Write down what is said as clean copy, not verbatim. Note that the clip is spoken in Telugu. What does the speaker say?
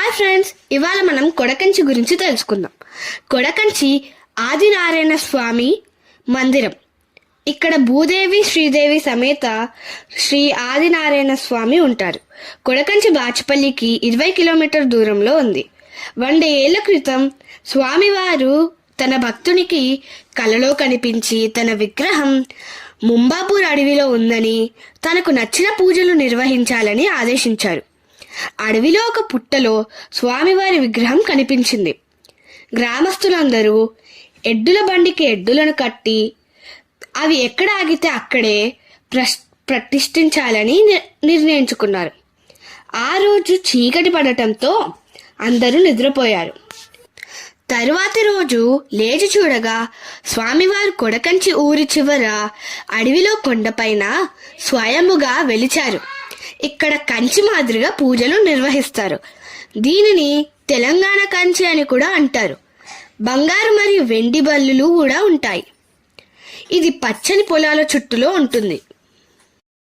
హాయ్ ఫ్రెండ్స్, ఇవాళ మనం కొడకంచి గురించి తెలుసుకుందాం. కొడకంచి ఆదినారాయణ స్వామి మందిరం. ఇక్కడ భూదేవి శ్రీదేవి సమేత శ్రీ ఆదినారాయణ స్వామి ఉంటారు. కొడకంచి బాచుపల్లికి 20 కిలోమీటర్ దూరంలో ఉంది. 100 ఏళ్ల క్రితం స్వామివారు తన భక్తునికి కలలో కనిపించి తన విగ్రహం ముంబాపూర్ అడవిలో ఉందని, తనకు నచ్చిన పూజలు నిర్వహించాలని ఆదేశించారు. అడవిలో ఒక పుట్టలో స్వామివారి విగ్రహం కనిపించింది. గ్రామస్తులందరూ ఎద్దుల బండికి ఎద్దులను కట్టి అవి ఎక్కడ ఆగితే అక్కడే ప్రతిష్ఠించాలని నిర్ణయించుకున్నారు. ఆ రోజు చీకటి పడటంతో అందరూ నిద్రపోయారు. తరువాతి రోజు లేచి చూడగా స్వామివారు కొడకంచి ఊరి చివర అడవిలో కొండపైన స్వయముగా వెలిచారు. ఇక్కడ కంచి మాదిరిగా పూజలు నిర్వహిస్తారు. దీనిని తెలంగాణ కంచి అని కూడా అంటారు. బంగారు మరియు వెండి బల్లులు కూడా ఉంటాయి. ఇది పచ్చని పొలాల చుట్టూలో ఉంటుంది.